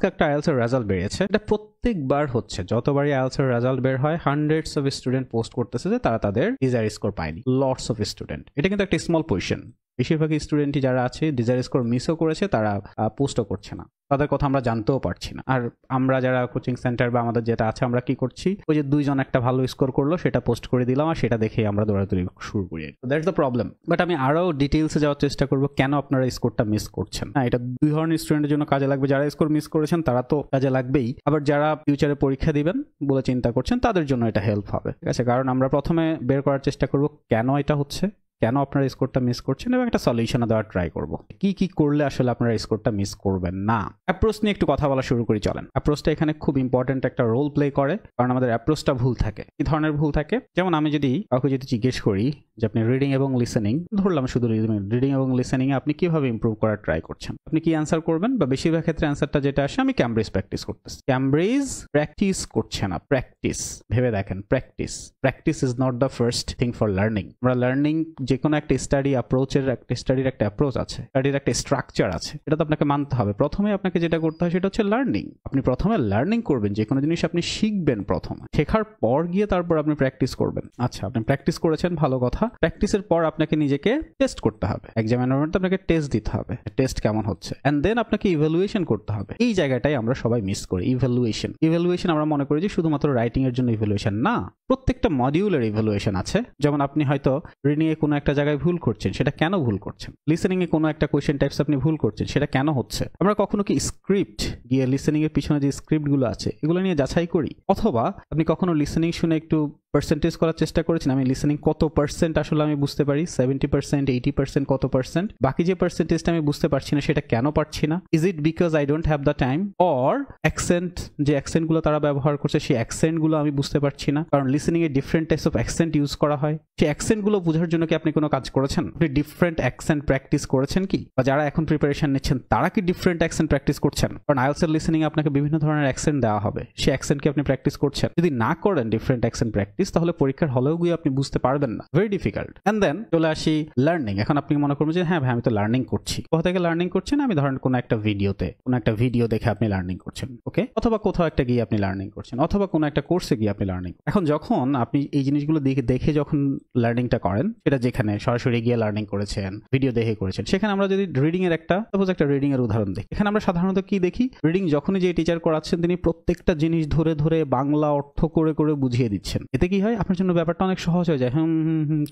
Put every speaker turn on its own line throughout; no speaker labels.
আজকে একটা আইএলটিএস এর রেজাল্ট বেরিয়েছে, এটা প্রত্যেকবার হচ্ছে, যতবারই আইএলটিএস এর রেজাল্ট বের হয় হান্ড্রেডস অফ স্টুডেন্ট পোস্ট করতেছে যে তারা তাদের ডিজায়ার স্কোর পায়নি। লটস অফ স্টুডেন্ট, এটা কিন্তু একটা স্মল পজিশন। বেশিরভাগ স্টুডেন্টই যারা আছে ডিজায়ার স্কোর মিসও করেছে, তারা পোস্টও করছে না, তাদের কথা আমরা জানতেও পারছি না। আর আমরা যারা কোচিং সেন্টার বা আমাদের যেটা আছে, আমরা কি করছি, ওই যে দুইজন একটা ভালো স্কোর করলো সেটা পোস্ট করে দিলাম আর সেটা দেখেই আমরা দৌড়াদৌড়ি শুরু করি। That's the problem. বাট আমি আরো ডিটেইলসে যাওয়ার চেষ্টা করবো কেন আপনারা স্কোরটা মিস করছেন। হ্যাঁ, এটা দুই ধরনের স্টুডেন্টের জন্য কাজে লাগবে। যারা স্কোর মিস করেছেন তারা তো কাজে লাগবেই, আবার যারা ফিউচারে পরীক্ষা দিবেন বলে চিন্তা করছেন তাদের জন্য এটা হেল্প হবে। ঠিক আছে, কারণ আমরা প্রথমে বের করার চেষ্টা করব কেন এটা হচ্ছে, কেন আপনারা স্কোরটা মিস করছেন, এবং একটা সলিউশন দেওয়ার ট্রাই করব কি কি করলে আসলে আপনারা স্কোরটা মিস করবেন না। অ্যাপ্রোচ নিয়ে একটু কথা বলা শুরু করি চলেন। অ্যাপ্রোচটা এখানে খুব ইম্পর্টেন্ট একটা রোল প্লে করে, কারণ আমাদের অ্যাপ্রোচটা ভুল থাকে। কি ধরনের ভুল থাকে? যেমন আমি যদি কাউকে যদি জিজ্ঞেস করি যে আপনি রিডিং এবং লিসেনিং, ধরলাম শুধু রিডিং এবং লিসেনিং এ আপনি কিভাবে ইমপ্রুভ করার ট্রাই করছেন, আপনি কি অ্যান্সার করবেন? বা বেশিরভাগ ক্ষেত্রে অ্যান্সারটা যেটা আসে, আমি ক্যামব্রিজ প্র্যাকটিস করতেছি। ক্যামব্রিজ প্র্যাকটিস করছে না, প্র্যাকটিস। ভেবে দেখেন, practice. Practice is not the first thing for learning. আমরা লার্নিং যে কোনো একটা স্টাডি অ্যাপ্রোচের একটা স্টাডির একটা অ্যাপ্রোচ আছে, স্টাডির একটা স্ট্রাকচার আছে, এটা তো আপনাকে মানতে হবে। প্রথমে আপনাকে যেটা করতে হয় সেটা হচ্ছে লার্নিং। আপনি প্রথমে লার্নিং করবেন, যে কোনো জিনিস আপনি শিখবেন প্রথমে, শেখার পর গিয়ে তারপর আপনি প্র্যাকটিস করবেন। আচ্ছা, আপনি প্র্যাকটিস করেছেন, ভালো কথা। প্র্যাকটিসের পর আপনাকে নিজেকে টেস্ট করতে হবে, এক্সাম এনভায়রনমেন্টে আপনাকে টেস্ট দিতে হবে, টেস্ট কেমন হচ্ছে, এন্ড দেন আপনাকে ইভ্যালুয়েশন করতে হবে। এই জায়গাটাই আমরা সবাই মিস করি, ইভ্যালুয়েশন। ইভ্যালুয়েশন আমরা মনে করি যে শুধুমাত্র রাইটিং এর জন্য ইভ্যালুয়েশন, না, প্রত্যেকটা মডিউলের ইভ্যালুয়েশন আছে। যেমন আপনি হয়তো রিডিং এ কোনো একটা জায়গায় ভুল করছেন, সেটা কেন ভুল করছেন? লিসেনিং এ কোনো একটা কোয়েশ্চেন টাইপস আপনি ভুল করছেন, সেটা কেন হচ্ছে? আমরা কখনো কি স্ক্রিপ্ট গিয়ে লিসেনিং এর পিছনে যে স্ক্রিপ্ট গুলো আছে এগুলো নিয়ে যাচাই করি? অথবা আপনি কখনো লিসেনিং শুনে একটু পার্সেন্টেজ করার চেষ্টা করেছেন, আমি লিসেনিং কত পার্সেন্ট আসলে আমি বুঝতে পারি, 70%, 80%, কত পার্সেন্ট, বাকি যে পার্সেন্টেজটা আমি বুঝতে পারছি না সেটা কেন পারছি না? Is it because I don't have the time, or accent, যে অ্যাকসেন্ট গুলো তারা ব্যবহার করছে সেই অ্যাকসেন্ট গুলো আমি বুঝতে পারছি না? কারণ listening a different types of accent use করা হয়। সেই অ্যাকসেন্ট গুলো বোঝার জন্য কি আপনি কোনো কাজ করেছেন? আপনি ডিফারেন্ট অ্যাকসেন্ট প্র্যাকটিস করেছেন কি? বা যারা এখন প্রিপারেশন নিচ্ছেন তারা কি ডিফারেন্ট অ্যাকসেন্ট প্র্যাকটিস করছেন? কারণ আইএলটিএস এর লিসেনিং আপনাকে বিভিন্ন ধরনের অ্যাকসেন্ট দেওয়া হবে, সেই অ্যাকসেন্ট কি আপনি প্র্যাকটিস করছেন? যদি না করেন ডিফারেন্ট অ্যাকসেন্ট প্র্যাকটিস, তাহলে পরীক্ষার হলেও গিয়ে আপনি বুঝতে পারবেন না, ভেরি ডিফিকাল্ট। এন্ড দেন চলে আসি লার্নিং। এখন আপনি মনে করবেন যে হ্যাঁ ভাই, আমি তো লার্নিং করছি। কোথা থেকে লার্নিং করছেন? আমি ধরেন কোনো একটা ভিডিওতে, কোনো একটা ভিডিও দেখে আপনি লার্নিং করছেন, ওকে, অথবা কোথাও একটা গিয়ে আপনি লার্নিং করছেন, অথবা কোনো একটা কোর্সে গিয়ে আপনি লার্নিং। এখন যখন আপনি এই জিনিসগুলো দেখে যখন লার্নিংটা করেন, সেটা যেখানে সরাসরি গিয়ে লার্নিং করেছেন, ভিডিও দেখে করেছেন, সেখানে আমরা যদি রিডিং এর সাপোজ একটা রিডিং এর উদাহরণ দেখি, এখানে আমরা সাধারণত কি দেখি? রিডিং যখনই যে টিচার করাচ্ছেন তিনি প্রত্যেকটা জিনিস ধরে ধরে বাংলা অর্থ করে করে বুঝিয়ে দিচ্ছেন। এতে কি হয়? আপনার জন্য ব্যাপারটা অনেক সহজ হয়ে যায়,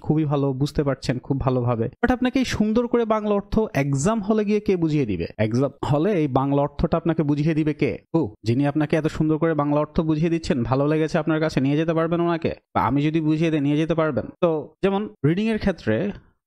খুবই ভালো, বুঝতে পারছেন খুব ভালোভাবে। বাট আপনাকে এই সুন্দর করে বাংলা অর্থ এক্সাম হলে গিয়ে কে বুঝিয়ে দিবে? এক্সাম হলে এই বাংলা অর্থটা আপনাকে বুঝিয়ে দিবে কে? যিনি আপনাকে এত সুন্দর করে বাংলা অর্থ বুঝিয়ে দিচ্ছেন, ভালো লেগেছে আপনার কাছে, নিয়ে যেতে পারবেন ওনাকে? বা আমি যদি বুঝিয়ে দিই, নিয়ে যেতে পারবেন? তো যেমন রিডিং এর ক্ষেত্রে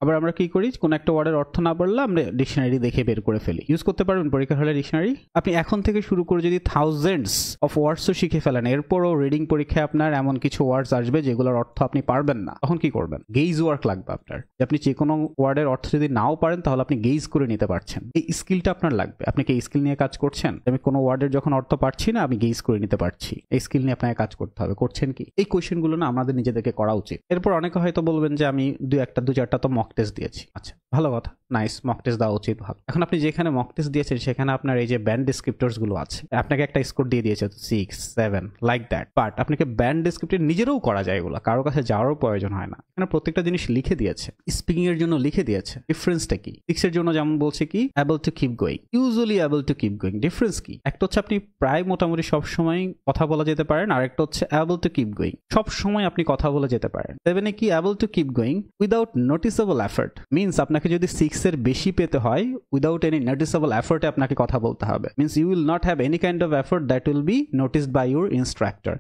আবার আমরা কি করি, কোন একটা ওয়ার্ডের অর্থ না পারলে আমরা ডিকশনারি দেখে বের করে ফেলি, ইউজ করতে পারবেন পরীক্ষা হলে ডিকশনারি। আপনি এখন থেকে শুরু করে যদি থাউজেন্ডস অফ ওয়ার্ডসও শিখে ফেলেন, এরপরও রিডিং পরীক্ষায় আপনার এমন কিছু ওয়ার্ডস আসবে যেগুলোর অর্থ আপনি পারবেন না, তখন কি করবেন? গেইজ ওয়ার্ক লাগবে আপনার। আপনি যে কোনো ওয়ার্ডের অর্থ যদি নাও পারেন, তাহলে আপনি গেইজ করে নিতে পারছেন, এই স্কিলটা আপনার লাগবে। আপনি কি এই স্কিল নিয়ে কাজ করছেন? আমি কোনো ওয়ার্ডের যখন অর্থ পারছি না, আমি গেইজ করে নিতে পারছি, এই স্কিল নিয়ে আপনাকে কাজ করতে হবে। করছেন কি? এই কোয়েশ্চেনগুলো না আমাদের নিজেদেরকে করা উচিত। এরপর অনেকে হয়তো বলবেন যে আমি দু চারটা তো মক টেস্ট দিয়েছি। আচ্ছা, ভালো কথা, নাইস, মক টেস্ট দেওয়া উচিত, ভালো। এখন আপনি যেখানে মক টেস্ট দিয়েছেন সেখানে আপনার এই যে ব্যান্ড ডেসক্রিপ্টরস গুলো আছে, আপনাকে একটা স্কোর দিয়ে দিয়েছে 6, 7 লাইক দ্যাট। বাট আপনাকে ব্যান্ড ডেসক্রিপ্টর নিজেরও করা যায়, এগুলো কারোর কাছে যাওয়ারও প্রয়োজন হয় না। এখানে প্রত্যেকটা জিনিস লিখে দিয়েছে, স্পিকিং এর জন্য লিখে দিয়েছে। ডিফারেন্সটা কি? 6 এর জন্য যেমন বলছে কি, able to keep going, usually able to keep going. Difference কি? একটা হচ্ছে আপনি প্রায় মোটামুটি সবসময় কথা বলা যেতে পারেন, আর একটা হচ্ছে অ্যাবল টু কিপ গোয়িং, সব সময় আপনি কথা বলে যেতে পারেন। 7 এ কি, able to keep going without noticeable effort, means আপনাকে যদি 6 এর বেশি পেতে হয়, উইদাউট এনি নোটিসেবল এফর্টে আপনাকে কথা বলতে হবে। Means you will not have any kind of effort that will be noticed by your instructor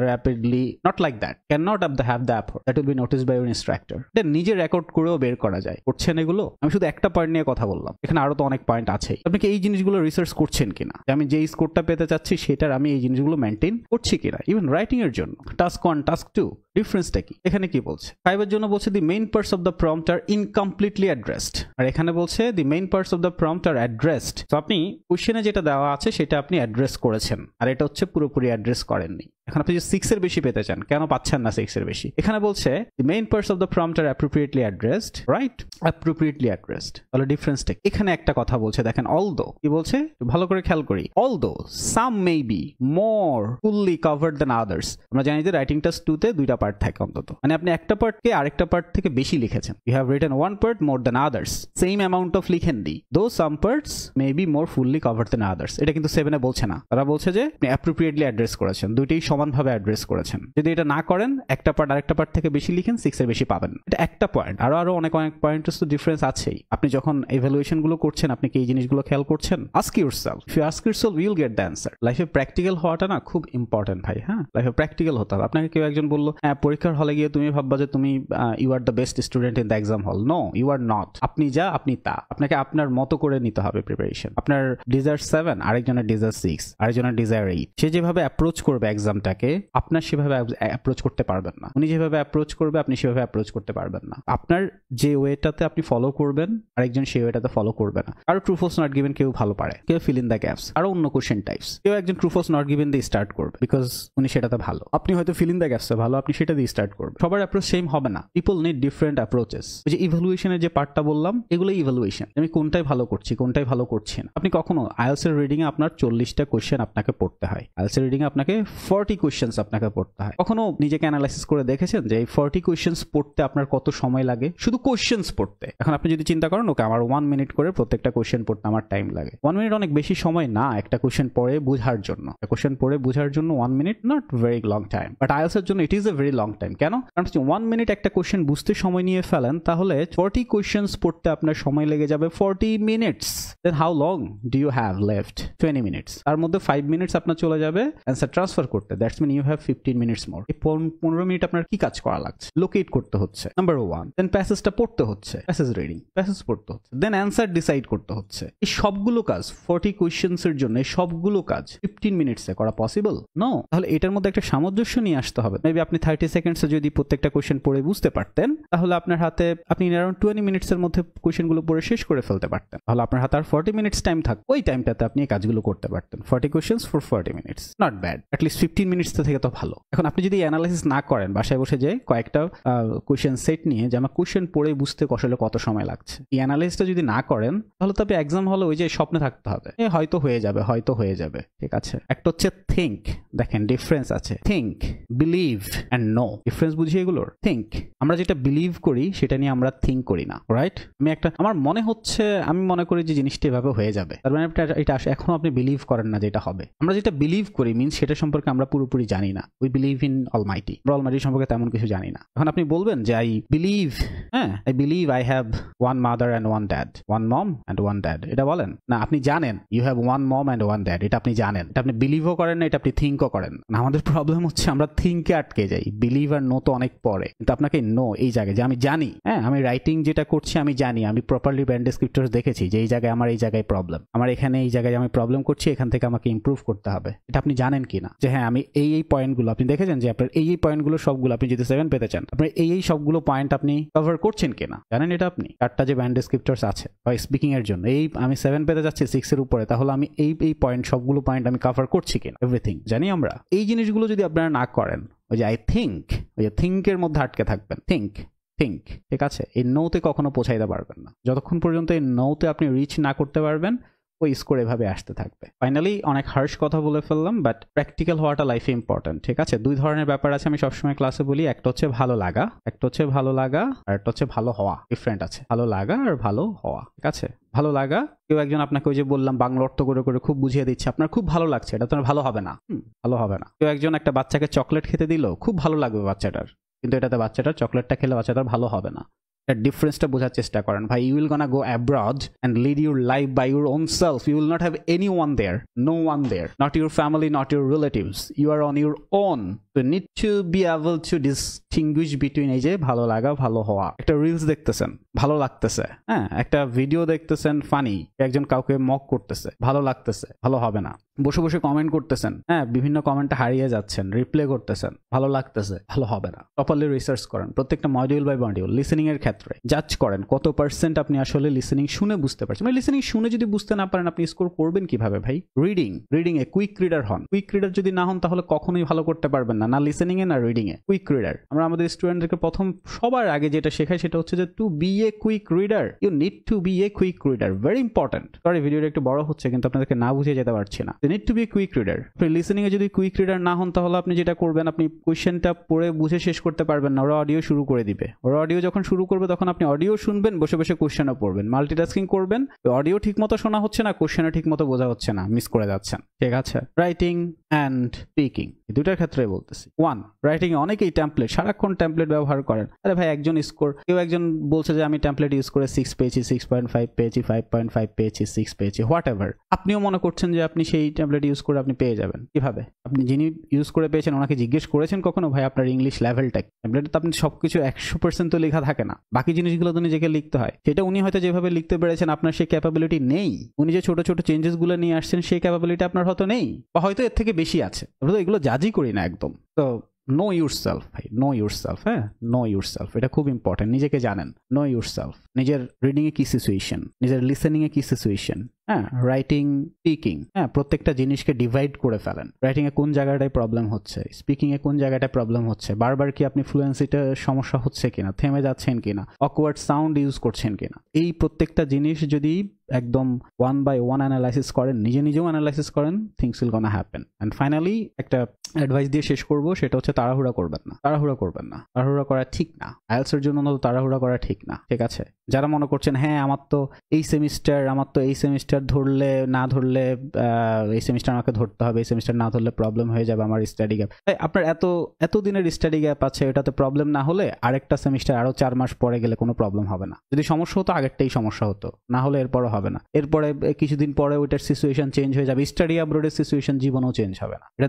rapidly, not like that, can not have the effort that will be noticed by your instructor. এটা নিজে record করেও বের করা যায়। করছেন এগুলো? আমি শুধু একটা পয়েন্ট নিয়ে কথা বললাম, এখানে আরো তো অনেক পয়েন্ট আছে। আপনি কি এই জিনিসগুলো রিসার্চ করছেন কিনা, আমি যে স্কোরটা পেতে চাচ্ছি সেটার আমি এই জিনিসগুলো মেনটেন করছি কিনা? ইভেন রাইটিং এর জন্য টাস্ক 1, টাস্ক 2, ডিফারেন্সটা কি? এখানে কি বলছে? 5 এর জন্য বলছে the main parts of the prompt are incompletely addressed, আর এখানে বলছে the main parts of the prompt are addressed. তো আপনি কোশ্চেনে যেটা দেওয়া আছে সেটা আপনি অ্যাড্রেস করেছেন, আর এটা হচ্ছে পুরোপুরি অ্যাড্রেস করেননি। এখন আপনি যে 6 এর বেশি পেতে চান, কেন পাচ্ছেন না 6 এর বেশি? এখানে বলছে the main parts of the prompt are appropriately addressed, right? appropriately addressed, তাহলে ডিফারেন্সটা এখানে একটা কথা বলছে, দেখেন although কি বলছে ভালো করে খেয়াল করি, although some may be more fully covered than others। আমরা জানি যে রাইটিং টাস্ক 2 তে দুইটা পার্ট থাকে অন্তত, মানে আপনি একটা পার্টকে আরেকটা পার্ট থেকে বেশি লিখেছেন, you have written one part more than others, same amount of লিখেন দি, though some parts may be more fully covered than others। এটা কিন্তু 7 এ বলছে না, তারা বলছে যে আপনি appropriately অ্যাড্রেস করেছেন, দুইটাই সমানভাবে অ্যাড্রেস করেছেন। যদি এটা না করেন, একটা পার্ট আরেকটা পার্ট থেকে বেশি লিখেন, 6 এর বেশি পাবেন। এটা একটা পয়েন্ট, আরো অনেক পয়েন্টস তো ডিফারেন্স আছেই। আপনি যখন ইভ্যালুয়েশন গুলো করছেন, আপনি কি এই জিনিসগুলো খেয়াল করছেন? Ask yourself, if you ask yourself you will get the answer. লাইফে প্র্যাকটিক্যাল হওয়াটা না খুব ইম্পর্টেন্ট ভাই। হ্যাঁ, লাইফে প্র্যাকটিক্যাল হতে হবে। আপনাকে কেউ একজন বললো হ্যাঁ পরীক্ষার হলে গিয়ে তুমি ভাববা যে তুমি you are the best student in the exam hall. No, you are not. আপনি যা আপনি তা, আপনাকে আপনার মতো করে নিতে হবে প্রিপারেশন। আপনার ডিজায়ার 7, আরেকজনের ডিজায়ার 6, আরেকজনের ডিজায়ার 8। সে যেভাবে অ্যাপ্রোচ করবে এক্সামটাকে, আপনার সেভাবে অ্যাপ্রোচ করতে পারবেন না। উনি যেভাবে অ্যাপ্রোচ করবে, আপনি সেভাবে অ্যাপ্রোচ করতে পারবেন না। আপনার যে ওয়েটাতে আপনি ফলো করবেন, আরেকজন সেই ওয়েটাতে ফলো করবে না। কারো ট্রু ফলস নট গিভেন কেউ ভালো পারে, কেউ ফিল ইন দ্য গ্যাপস, আরো অন্য কোশ্চেন টাইপস। কেউ একজন ট্রু ফলস নট গিভেন দিয়ে স্টার্ট করবে বিকজ উনি সেটাতে ভালো, আপনি হয়তো ফিল ইন দ্য গ্যাপসে ভালো, আপনি সেটা দিয়ে স্টার্ট করবেন। সবার অ্যাপ্রোচ সেম হবে না। People need different approaches. ওই যে ইভ্যালুয়েশনের যে পার্টটা বললাম, এগুলো ইভ্যালুয়েশন, আমি কোনটাই ভালো করছি, কোনটাই ভালো করছি না। আপনি কখনো আইএলটিএস এর রিডিং এ আপনার 40টা কোশ্চেন আপনাকে পড়তে হয়, আইএলটিএস এর রিডিং এ আপনাকে 40 কোশ্চেন্স আপনাকে পড়তে হয়। কখনো নিজেকে অ্যানালাইসিস করে দেখেছেন যে এই 40 কোশ্চেন্স পড়তে আপনার কত সময় লাগে শুধু কোশ্চেন্স পড়তে? এখন আপনি যদি চিন্তা করেন ওকে আমার 1 মিনিট করে প্রত্যেকটা কোশ্চেন পড়তে আমার টাইম লাগে, 1 মিনিট অনেক বেশি সময় না একটা কোশ্চেন পড়ে বোঝার জন্য। একটা কোশ্চেন পড়ে বোঝার জন্য 1 minute not very long time, but IELTS এর জন্য it is a very long time. কেন? কারণ 1 মিনিট একটা কোশ্চেন বুঝতে সময় নিয়ে ফেলেন, তাহলে 40 কোশ্চেন্স পড়তে আপনার সময় লেগে যাবে 40 minutes. Then how long do you have left? 20 minutes. তার মধ্যে 5 মিনিটস আপনার চলে যাবে অ্যান্সার ট্রান্সফার করতে, that's mean you have 15 minutes more. এই 15 মিনিট আপনার কি কাজ করা লাগছে? লোকেট করতে হচ্ছে, নাম্বার 1। দেন প্যাসেজটা পড়তে হচ্ছে, প্যাসেজ রিডিং, প্যাসেজ পড়তে হচ্ছে, দেন অ্যান্সার ডিসাইড করতে হচ্ছে। এই সবগুলো কাজ 40 কোয়েশ্চেন্স এর জন্য, এই সবগুলো কাজ 15 মিনিটসে করা পসিবল? নো। তাহলে এটার মধ্যে একটা সামঞ্জস্য নিয়ে আসতে হবে। মেবি আপনি 30 সেকেন্ডসে যদি প্রত্যেকটা কোয়েশ্চেন পড়ে বুঝতে পারতেন, তাহলে আপনার হাতে আপনি অ্যারাউন্ড 20 মিনিটস এর মধ্যে কোয়েশ্চেনগুলো পড়ে শেষ করে ফেলতে পারতেন। তাহলে আপনার হাতে আর 40 মিনিটস টাইম থাকতো, ওই টাইমটাতে আপনি এই কাজগুলো করতে পারতেন। 40 questions for 40 minutes, not bad. At least 15 minutes থেকে তো ভালো। এখন আপনি যদি অ্যানালাইসিস না করেন, বাসায় বসে যে কয়েকটা কোয়েশ্চেন সেট নিয়ে যে আমার কোয়েশ্চেন পড়ে বুঝতে আসলে কত সময় লাগছে, এই অ্যানালাইসিসটা যদি না করেন, তাহলে তো আপনি এক্সাম হলে ওই যে স্বপ্নে থাকতে হবে, হয়তো হয়ে যাবে, হয়তো হয়ে যাবে। ঠিক আছে, একটা হচ্ছে থিঙ্ক, দেখেন ডিফারেন্স আছে। Think, believe and know, difference বুঝি এগুলোর। থিঙ্ক, আমরা যেটা বিলিভ করি সেটা নিয়ে আমরা থিঙ্ক করি না, রাইট? আমার মনে হচ্ছে, আমি মনে করি যে জিনিসটা এভাবে হয়ে যাবে, তার মানে এটা এখনো আপনি বিলিভ করেন না যেটা হবে। আমরা যেটা বিলিভ করি মিনস সেটা সম্পর্কে আমরা পুরোপুরি জানি না। উই বিলিভ ইন অলমাইটি, আমরা অলমাইটি সম্পর্কে তেমন কিছু জানি না। এখন আপনি বলবেন যে I believe I have 1 mother and 1 dad, 1 mom and 1 dad, এটা বলেন না। আপনি জানেন you have 1 mom and 1 dad, এটা আপনি জানেন, এটা আপনি বিলিভও করেন না, এটা আপনি থিঙ্কও করেন না। আমাদের প্রবলেম হচ্ছে আমরা থিঙ্কে আটকে যাই, বিলিভ আর নো তো অনেক পরে। কিন্তু আপনাকে নো এই জায়গায় যে আমি জানি, আমি রাইটিং যেটা করছি আমি জানি, আমি প্রপারলি ব্যান্ড ডেসক্রিপ্টরস দেখেছি যে এই জায়গায় আমার এই জায়গায় প্রবলেম, আমার এখানে এই জায়গায় আমি প্রবলেম করছি, এখান থেকে আমাকে ইমপ্রুভ করতে হবে। এটা আপনি জানেন কিনা যে হ্যাঁ আমি এই পয়েন্টগুলো, আপনি দেখেছেন যে আপনার এই পয়েন্টগুলো সবগুলো, আপনি যদি 7 পেতে চান, আপনার এই সবগুলো পয়েন্ট আপনি কভার করছেন কিনা জানেন এটা আপনি? 4টা যে ব্যান্ড ডেসক্রিপ্টরস আছে বা স্পিকিং এর জন্য, এই আমি 7 পেতে যাচ্ছি 6 এর উপরে, তাহলে আমি এই পয়েন্ট সবগুলো পয়েন্ট আমি কভার করছি কিনা, এভরিথিং জানি আমরা। এই জিনিসগুলো যদি আপনারা না করেন, ওই যে আই থিঙ্ক, ওই যে থিঙ্কের মধ্যে আটকে থাকবেন। থিঙ্ক, ঠিক আছে? এই নোতে কখনো পৌঁছাইতে পারবেন না যতক্ষণ পর্যন্ত এই নোতে আপনি রিচ না করতে পারবেন। ওই স্কোর এভাবে আসতে থাকবে। ফাইনালি অনেক হার্শ কথা বলে ফেললাম, বাট প্র্যাকটিক্যাল হওয়াটা লাইফে ইম্পর্টেন্ট। ঠিক আছে, 2 ধরনের ব্যাপার আছে, আমি সবসময় ক্লাসে বলি। একটা হচ্ছে ভালো লাগা, আর একটা হচ্ছে ভালো হওয়া। ডিফারেন্ট আছে ভালো লাগা আর ভালো হওয়া। ঠিক আছে, ভালো লাগা, কেউ একজন আপনাকে ওই যে বললাম বাংলা অর্থ করে খুব বুঝিয়ে দিচ্ছে, আপনার খুব ভালো লাগছে, এটা তোমার ভালো হবে না, ভালো হবে না। কেউ একজন একটা বাচ্চাকে চকলেট খেতে দিল, খুব ভালো লাগবে বাচ্চাটার, কিন্তু এটাতে বাচ্চাটার চকলেটটা খেলে বাচ্চাটার ভালো হবে না। ডিফারেন্সটা বোঝার চেষ্টা করেন ভাই। You will gonna go abroad and lead your life by your own self. You will not have anyone there, no one there, not your family, not your relatives. You are on your own তো need to be able to distinguish between এই যে ভালো লাগা ভালো হওয়া। একটা reels দেখতেছেন, ভালো লাগতেছে, হ্যাঁ, একটা ভিডিও দেখতেছেন ফানি, একজন কাউকে মক করতেছে, ভালো লাগতেছে, ভালো হবে না। বসে বসে কমেন্ট করতেছেন, হ্যাঁ, বিভিন্ন কমেন্টে হারিয়ে যাচ্ছেন, রিপ্লে করতেছেন, ভালো লাগতেছে, ভালো হবে না। প্রপারলি রিসার্চ করেন প্রত্যেকটা মডিউল বাই মডিউল। লিসেনিং এর ক্ষেত্রে জাজ করেন কত পার্সেন্ট আপনি আসলে লিসেনিং শুনে বুঝতে পারছেন। মানে লিসেনিং শুনে যদি বুঝতে না পারেন আপনি স্কোর করবেন কিভাবে ভাই? রিডিং এ কুইক রিডার হন। কুইক রিডার যদি না হন তাহলে কখনোই ভালো করতে পারবেন না, না লিসেনিং এ না রিডিং এ। কুইক রিডার আমরা আমাদের স্টুডেন্টদেরকে প্রথম সবার আগে যেটা শেখাই সেটা হচ্ছে যে to be a quick reader, you need to be a quick reader, very important. Sorry ভিডিওটা একটু বড় হচ্ছে কিন্তু আপনাদেরকে না বুঝিয়ে যেতে পারছি না। Need to be quick reader. আপনি লিসেনিং এ যদি কুইক রিডার না হন তাহলে আপনি যেটা করবেন, আপনি কোয়েশ্চেনটা পড়ে বুঝে শেষ করতে পারবেন না, ওরা অডিও শুরু করে দিবে। ওরা অডিও যখন শুরু করবে তখন আপনি অডিও শুনবেন, বসে বসে কোয়েশ্চেনও পড়বেন, মাল্টিটাস্কিং করবেন, অডিও ঠিক মতো শোনা হচ্ছে না, কোয়েশ্চেনও ঠিক মতো বোঝা হচ্ছে না, মিস করে যাচ্ছেন। ঠিক আছে, রাইটিং অ্যান্ড স্পিকিং এই দুটার ক্ষেত্রে বলতেছি। রাইটিং এ অনেকেই টেমপ্লেট, সারাক্ষণ টেমপ্লেট ব্যবহার করেন। আরে ভাই একজন স্কোর, কেউ একজন বলছে যে আমি টেমপ্লেট ইউজ করে 6 পেয়েছি, 6.5 পেয়েছি, 5.5 পেয়েছি, 6 পেয়েছি, হোয়াট এভার। আপনিও মনে করছেন যে আপনি সেই ট্যাবলেট ইউজ করে আপনি পেয়ে যাবেন। কিভাবে? আপনি যিনি ইউজ করে পেয়েছেন ওনাকে জিজ্ঞেস করেছেন কখনো ভাই আপনার ইংলিশ লেভেলটা? ট্যাবলেটে তো আপনি সবকিছু 100% তো লেখা থাকে না, বাকি জিনিসগুলো তো নিজেকে লিখতে হয়। সেটা উনি হয়তো যেভাবে লিখতে পেরেছেন আপনার সেই ক্যাপাবিলিটি নেই। উনি যে ছোট ছোট চেঞ্জেসগুলো নিয়ে আসছেন সেই ক্যাপাবিলিটি আপনার হয়তো নেই, বা হয়তো এর থেকে বেশি আছে। আমরা তো এগুলো জাজই করি না একদম। তো নো ইউরসেলফ ভাই, নো ইউরসেলফ। হ্যাঁ, নো ইউরসেলফ, এটা খুব ইম্পর্টেন্ট। নিজেকে জানেন, নো ইউরসেলফ। নিজের রিডিং এ কি সিচুয়েশন, নিজের লিসেনিং এ কি সিচুয়েশন, হ্যাঁ, রাইটিং, স্পিকিং, হ্যাঁ, প্রত্যেকটা জিনিসকে ডিভাইড করে ফেলেন। রাইটিং এ কোন জায়গাটায় প্রবলেম হচ্ছে, স্পিকিং এ কোন জায়গাটায় প্রবলেম হচ্ছে, বারবার কি আপনি ফ্লুয়েন্সিতে সমস্যা হচ্ছে কিনা, থেমে যাচ্ছেন কিনা, অকওয়ার্ড সাউন্ড ইউজ করছেন কিনা, এই প্রত্যেকটা জিনিস যদি একদম 1 by 1 অ্যানালাইসিস করেন, নিজেও অ্যানালাইসিস করেন, things will gonna happen. And finally একটা অ্যাডভাইস দিয়ে শেষ করব, সেটা হচ্ছে তাড়াহুড়া করবেন না। তাড়াহুড়া করা ঠিক না। আইএলটিএস এর জন্য তাড়াহুড়া করা ঠিক না। ঠিক আছে, যারা মনে করছেন হ্যাঁ আমার তো এই সেমিস্টার ধরলে না ধরলে এই সেমিস্টার আমাকে ধরতে হবে, এই সেমিস্টার না ধরলে প্রবলেম হয়ে যাবে আমার স্টাডি গ্যাপ। আপনার এত দিনের স্টাডি গ্যাপ আছে, এটাতে প্রবলেম না হলে আরেকটা সেমিস্টার আরো 4 মাস পরে গেলে কোনো প্রবলেম হবে না। যদি সমস্যা হতো আগেরটাই সমস্যা হতো, না হলে এরপরও হবে না। এরপরে কিছুদিন পরে ওইটার সিচুয়েশন চেঞ্জ হয়ে যাবে, স্টাডি অ্যাব্রোডের সিচুয়েশন জীবনেও চেঞ্জ হবে না। এটা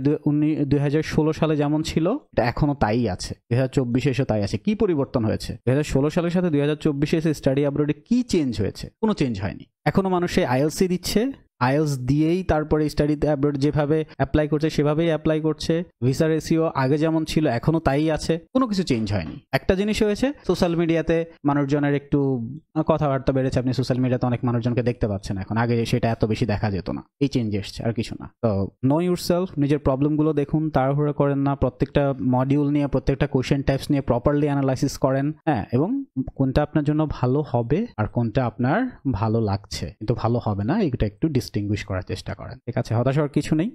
2016 সালে যেমন ছিল এটা এখনো তাই আছে, 2024 এসে তাই আছে। কি পরিবর্তন হয়েছে 2016 সালের সাথে 2024 এসে স্টাডি অ্যাব্রোডে? কি চেঞ্জ হয়েছে? কোনো চেঞ্জ হয়নি। এখনো মানুষ আইএলসি দিচ্ছে, আইএলস দিয়েই তারপরে স্টাডি অ্যাব্রোড যেভাবে অ্যাপ্লাই করছে সেভাবেই অ্যাপ্লাই করছে। ভিসা রেশিও আগে যেমন ছিল এখনো তাই আছে, কোনো কিছু চেঞ্জ হয়নি। একটা জিনিস হয়েছে, সোশ্যাল মিডিয়াতে মানুষজনের একটু কথাবার্তা বেড়েছে, আপনি সোশ্যাল মিডিয়াতে অনেক মানুষজনকে দেখতে পাচ্ছেন এখন, আগে সেটা এত বেশি দেখা যেত না। এই চেঞ্জ এসছে, আর কিছু না। তো নো ইউরসেলফ, নিজের প্রবলেমগুলো দেখুন, তাড়াহুড়া করেন না, প্রত্যেকটা মডিউল নিয়ে প্রত্যেকটা কোশ্চেন টাইপস নিয়ে প্রপারলি অ্যানালাইসিস করেন, হ্যাঁ, এবং কোনটা আপনার জন্য ভালো হবে আর কোনটা আপনার ভালো লাগছে কিন্তু ভালো হবে না, এটা একটু ডিস্টিংগুইশ করার চেষ্টা করেন। ঠিক আছে, হতাশ হওয়ার কিছু নেই।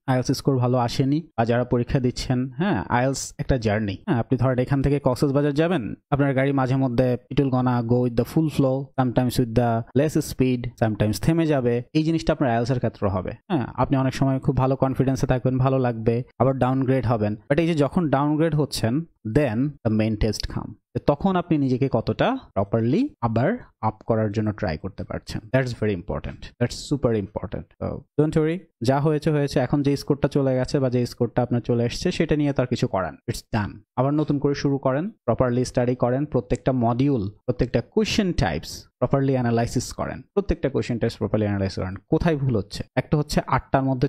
আইএলস স্কোর ভালো আসেনি আর যারা পরীক্ষা দিচ্ছেন, হ্যাঁ, আইএলস একটা জার্নি। হ্যাঁ, আপনি ধরেন এখান থেকে কক্সবাজার যাবেন, আপনার গাড়ি মাঝে মধ্যে it will gonna go with the full flow, sometimes with the less speed, sometimes থেমে যাবে। এই জিনিসটা আপনার আইএলস এর ক্ষেত্রে হবে। হ্যাঁ, আপনি অনেক সময় খুব ভালো কনফিডেন্সে থাকবেন, ভালো লাগবে, আবার ডাউনগ্রেড হবেন। বাট এই যে যখন ডাউনগ্রেড হচ্ছেন, দেন দ্য মেইন টেস্ট কাম, তখন আপনি নিজেকে কতটা প্রপারলি আবার আপ করার জন্য ট্রাই করতে পারছেন। That's very important, that's super important. Don't worry, যা হয়েছে হয়েছে। এখন যে স্কোরটা চলে গেছে বা যে স্কোরটা আপনার চলে এসছে সেটা নিয়ে তার কিছু করেন, ইটস ডান। আবার নতুন করে শুরু করেন, প্রপারলি স্টাডি করেন, প্রত্যেকটা মডিউল, প্রত্যেকটা কোয়েশ্চেন টাইপস প্রপারলি অ্যানালাইসিস করেন, প্রত্যেকটা কোয়েশ্চেন টাইপস প্রপারলি অ্যানালাইসিস করেন। কোথায় ভুল হচ্ছে? একটা হচ্ছে 8টার মধ্যে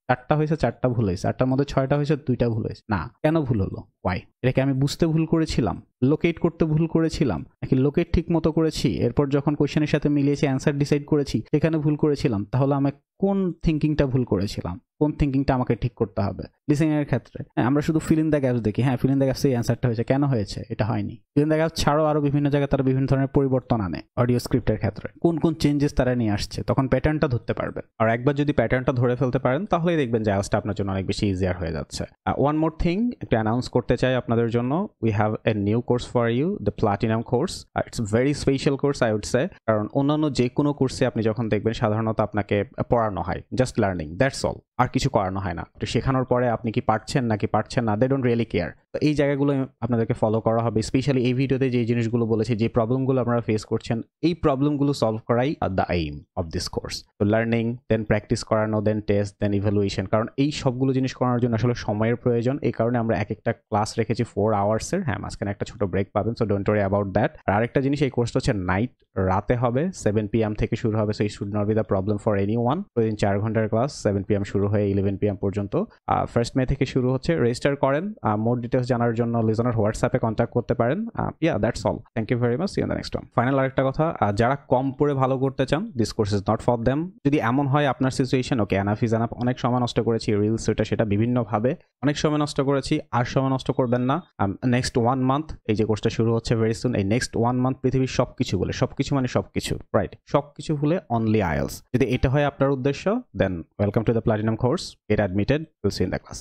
4টা হয়েছে, 4টা ভুল হয়েছে, 8টার মধ্যে 6টা হয়েছে, 2টা ভুল হয়েছে। না, কেন ভুল হলো? ওয়াই? এটাকে আমি বুঝতে ভুল করেছিলাম, লোকেট করতে ভুল করেছিলাম, নাকি লোকেট ঠিক মতো করেছি, এরপর যখন কোয়েশ্চেনের সাথে মিলিয়েছি অ্যান্সার ডিসাইড করেছি সেখানে ভুল করেছিলাম? তাহলে আমি কোন থিঙ্কিংটা ভুল করেছিলাম, কোন থিঙ্কিংটা আমাকে ঠিক করতে হবে? লিসেনিং এর ক্ষেত্রে আমরা শুধু ফিল ইন দ্য গ্যাপস দেখি, হ্যাঁ ফিল ইন দ্য গ্যাপস এই অ্যান্সারটা হয়েছে, কেন হয়েছে? এটা হয়নি। ফিল ইন দ্য গ্যাপস ছাড়াও আরো বিভিন্ন জায়গায় তারা বিভিন্ন ধরনের পরিবর্তন আনে। অডিও স্ক্রিপ্টের ক্ষেত্রে কোন কোন চেঞ্জেস তারা নিয়ে আসছে, তখন প্যাটার্নটা ধরতে পারবেন। আর একবার যদি প্যাটার্নটা ধরে ফেলতে পারেন তাহলেই দেখবেন যে আইএলটিএসটা আপনার জন্য অনেক বেশি ইজিয়ার হয়ে যাচ্ছে। ওয়ান মোর থিং একটা অ্যানাউন্স করতে চাই আপনাদের জন্য, we have a new course for you, the platinum course. It's very special course I would say, কারণ অন্যান্য যে কোনো কোর্সে আপনি যখন দেখবেন সাধারণত আপনাকে পড়ানো হয় জাস্ট লার্নিং, দ্যাটস অল। আর কিছু করানো হয় না। তো শেখানোর পরে আপনি কি পারছেন নাকি পারছেন না, দে ডোন্ট রিয়েলি কেয়ার। তো এই জায়গাগুলো আপনাদেরকে ফলো করা হবে। স্পেশালি এই ভিডিওতে যে জিনিসগুলো বলেছি, যে প্রবলেমগুলো আপনারা ফেস করছেন, এই প্রবলেমগুলো সলভ করাই the aim of this course. তো লার্নিং, দেন প্র্যাকটিস করানো, দেন টেস্ট, দেন ইভ্যালুয়েশন। কারণ এই সবগুলো জিনিস করানোর জন্য আসলে সময়ের প্রয়োজন। এই কারণে আমরা এক একটা ক্লাস রেখেছি 4 আওয়ার্সের। হ্যাঁ, মাঝখানে একটা ছোট ব্রেক পাবেন, so don't worry about that. আর আরেকটা জিনিস, এই কোর্সটা হচ্ছে নাইট, রাতে হবে, 7 PM থেকে শুরু হবে। So it should not be the problem for any one. প্রতিদিন 4 ঘন্টার ক্লাস, 7 PM শুরু হয়ে 11 PM পর্যন্ত। 1 মে থেকে শুরু হচ্ছে। রেজিস্টার করেন। মোর ডিটেলস জানার জন্য লিজনার হোয়াটসঅ্যাপে কন্ট্যাক্ট করতে পারেন। That's all. Thank you very much. See you in the next one. Final আরেকটা কথা, যারা কম পড়ে ভালো করতে চান, this course is not for them. যদি এমন হয় আপনার situation, okay enough is enough, অনেক সময় নষ্ট করেছি রিলস, সেটা বিভিন্নভাবে অনেক সময় নষ্ট করেছি, আর সময় নষ্ট করবেন না। নেক্সট 1 মান্থ, এই যে কোর্সটা শুরু হচ্ছে ভেরি সুন, এই নেক্সট 1 মান্থ পৃথিবীর সবকিছু বলে, সবকিছু মানে সবকিছু, রাইট, সবকিছু হলে অনলি আইএলস। যদি এটা হয় আপনার উদ্দেশ্য, then welcome to the platinum course. Get admitted. Will see in the class.